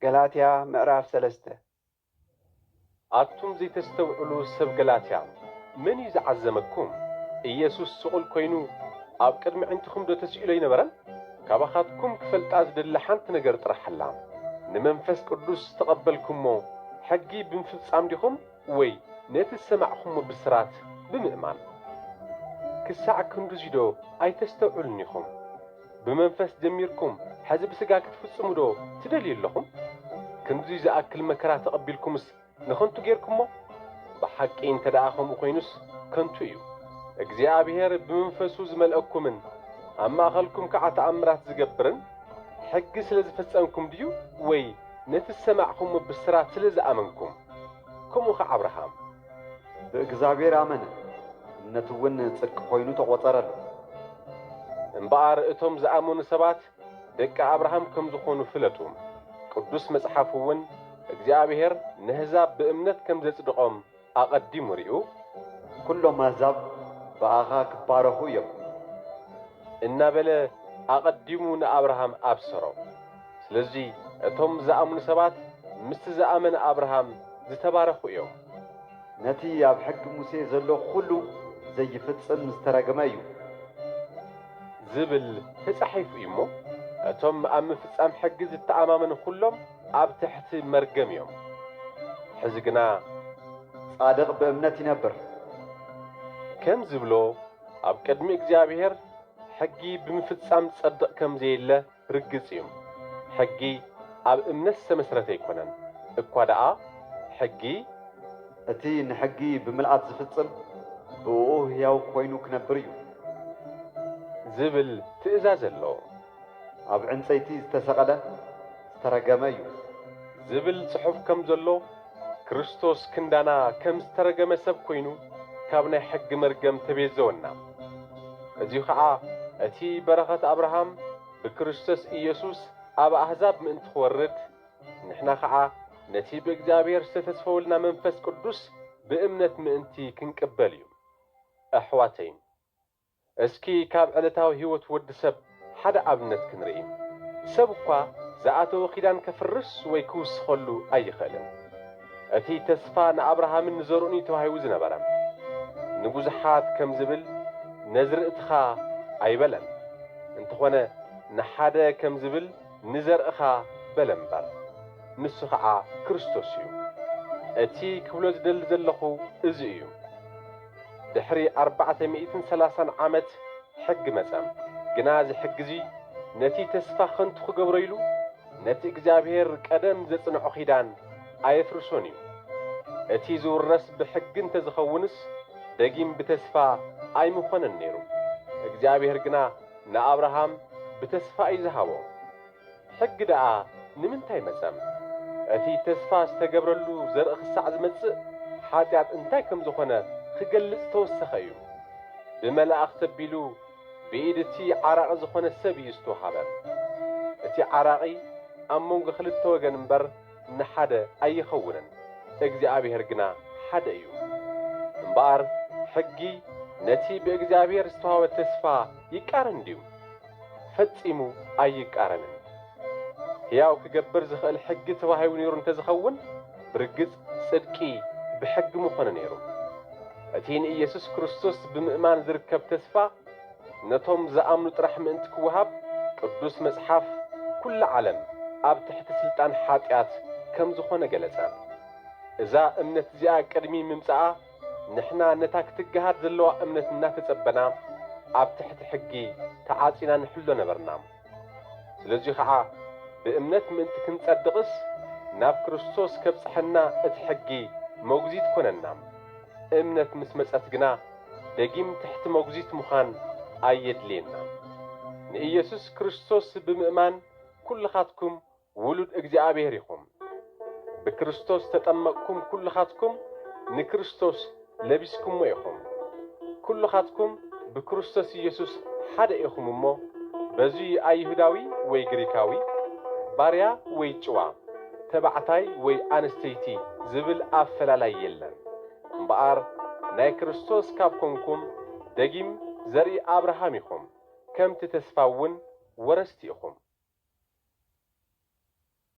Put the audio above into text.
ገላትያ ምዕራፍ 3 አቱም ዘይተስተውዕሉ ሰብ ገላትያ ምን ይዝዓዘመኩም ኢየሱስ ስቁል ኮይኑ ኣብ ቅድሚ ዕንትኹም ዶ ተስኢሎ ይነበረን ካባኻትኩም ክፈልጣ ዝደሊ ሓንቲ ነገር ጥራሕላ ንመንፈስ ቅዱስ ተቐበልኩሞ ሕጊ ብምፍጻም ዲኹም ወይ ነቲ ሰማዕኹሞ ብስራት ብምእማን ክሳዕ ክንዱዚ ዶ ኣይተስተውዕሉን ኢኹም ብመንፈስ ጀሚርኩም ሕዚ ብስጋ ክትፍጽሙ ዶ ትደልዩ ኣለኹም ክንዱዚ ዝኣክል መከራ ተቐቢልኩምስ ንኸንቱ ጌርኩሞ ብሓቂ እንተደኣ ከምኡ ኮይኑስ ከንቱ እዩ እግዚአብሔር ብመንፈሱ ዝመልአኩምን ኣብ ማእኸልኩም ከዓ ተኣምራት ዝገብርን ሕጊ ስለ ዝፈጸምኩም ድዩ ወይ ነቲ ሰማዕኹሞ ብስራት ስለ ዝኣመንኩም ከምኡ ከዓ አብርሃም ብእግዚአብሔር ኣመነ እምነቱ እውን ጽድቂ ኮይኑ ተቖጸረሉ እምበኣር እቶም ዝኣመኑ ሰባት ደቂ አብርሃም ከም ዝኾኑ ፍለጡ ቅዱስ መጽሓፍ እውን እግዚአብሔር ንሕዛብ ብእምነት ከም ዘጽድቖም ኣቐዲሙ ሪኡ ኩሎም ኣሕዛብ ብኣኻ ክባረኹ እዮም እናበለ ኣቐዲሙ ንኣብርሃም ኣብሰሮ ስለዚ እቶም ዝኣምኑ ሰባት ምስቲ ዝኣመነ ኣብርሃም ዝተባረኹ እዮም ነቲ ኣብ ሕጊ ሙሴ ዘሎ ኩሉ ዘይፍጽም ዝተረገመ እዩ ዝብል ተጻሒፉ እዩ እሞ እቶም ኣብ ምፍጻም ሕጊ ዝተኣማመኑ ኩሎም ኣብ ትሕቲ መርገም እዮም ሕዚ ግና ጻድቕ ብእምነት ይነብር ከም ዝብሎ ኣብ ቅድሚ እግዚአብሔር ሕጊ ብምፍጻም ጸድቕ ከም ዘየለ ርግጽ እዩ ሕጊ ኣብ እምነት ዝተመስረተ ኣይኮነን እኳ ደኣ ሕጊ እቲ ንሕጊ ብምልኣት ዝፍጽም ብኡ ሕያው ኮይኑ ክነብር እዩ ዝብል ትእዛዝ ኣሎ ኣብ ዕንፀይቲ ዝተሰቐለ ዝተረገመ እዩ ዝብል ጽሑፍ ከም ዘሎ ክርስቶስ ክንዳና ከም ዝተረገመ ሰብ ኮይኑ ካብ ናይ ሕጊ መርገም ተቤዘወና እዚሁ ከዓ እቲ በረኸት አብርሃም ብክርስቶስ ኢየሱስ ኣብ ኣሕዛብ ምእንቲ ክወርድ ንሕና ከዓ ነቲ ብእግዚአብሔር ዝተተስፈወልና መንፈስ ቅዱስ ብእምነት ምእንቲ ክንቅበል እዩ ኣሕዋተይ እስኪ ካብ ዕለታዊ ህይወት ወዲ ሰብ ሓደ ኣብነት ክንርኢ ሰብ እኳ ዝኣተወ ኺዳን ከፍርስ ወይ ክውስኸሉ ኣይኽእልን እቲ ተስፋ ንኣብርሃምን ንዘርኡን ተዋሂቡ ዝነበረ ንብዙሓት ከም ዝብል ነዝርእትኻ ኣይበለን እንተኾነ ንሓደ ከም ዝብል ንዘርእኻ በለ እምበር ንሱ ከዓ ክርስቶስ እዩ እቲ ክብሎ ዝደሊ ዘለኹ እዚ እዩ ድሕሪ 430 ዓመት ሕጊ መጸም ግና እዚ ሕጊ እዚ ነቲ ተስፋ ኸንቱ ክገብሮ ኢሉ ነቲ እግዚአብሔር ቀደም ዘጽንዖ ኺዳን ኣየፍርሶን እዩ እቲ ዝውረስ ብሕጊ እንተዝኸውንስ ደጊም ብተስፋ ኣይምኾነን ነይሩ እግዚአብሔር ግና ንኣብርሃም ብተስፋ እዩ ዝሃቦ ሕጊ ደኣ ንምንታይ መጸም እቲ ተስፋ ዝተገብረሉ ዘርኢ ክሳዕ ዝመጽእ ሓጢኣት እንታይ ከም ዝኾነ ክገልጽ ተወሰኸ እዩ ብመላእኽቲ ተቢሉ ብኢድ እቲ ዓራቒ ዝኾነ ሰብ እዩ ዝተውሃበ እቲ ዓራቒ ኣብ መንጎ ክልተ ወገን እምበር ንሓደ ኣይኸውንን እግዚአብሔር ግና ሓደ እዩ እምበኣር ሕጊ ነቲ ብእግዚአብሔር ዝተዋህበ ተስፋ ይቃረን ድዩ ፈጺሙ ኣይቃረንን ሕያው ክገብር ዝኽእል ሕጊ ተዋሂቡ ነይሩ እንተዝኸውን ብርግጽ ጽድቂ ብሕጊ ምኾነ ነይሩ እቲ ንኢየሱስ ክርስቶስ ብምእማን ዝርከብ ተስፋ ነቶም ዝኣምኑ ጥራሕ ምእንቲ ክወሃብ ቅዱስ መጽሓፍ ኩሉ ዓለም ኣብ ትሕቲ ስልጣን ሓጢኣት ከም ዝኾነ ገለጸ እዛ እምነት እዚኣ ቅድሚ ምምጽኣ ንሕና ነታ ክትገሃድ ዘለዋ እምነት እናተጸበና ኣብ ትሕቲ ሕጊ ተዓጺና ንሕሎ ነበርና ስለዚ ከዓ ብእምነት ምእንቲ ክንጸድቕስ ናብ ክርስቶስ ከብጽሐና እቲ ሕጊ መጉዚት ኮነና እምነት ምስ መጸት ግና ደጊም ትሕቲ መጉዚት ምዃን ኣየድልየና ንኢየሱስ ክርስቶስ ብምእማን ኩልኻትኩም ውሉድ እግዚአብሔር ኢኹም ብክርስቶስ ተጠመቅኩም ኩልኻትኩም ንክርስቶስ ለቢስኩምሞ ኢኹም ኩልኻትኩም ብክርስቶስ ኢየሱስ ሓደ ኢኹም እሞ በዚ ኣይሁዳዊ ወይ ግሪካዊ ባርያ ወይ ጭዋ ተባዕታይ ወይ ኣንስተይቲ ዝብል ኣፈላላይ የለን እምበኣር ናይ ክርስቶስ ካብ ኮንኩም ደጊም ዘርኢ አብርሃም ኢኹም ከምቲ ተስፋ እውን ወረስቲ ኢኹም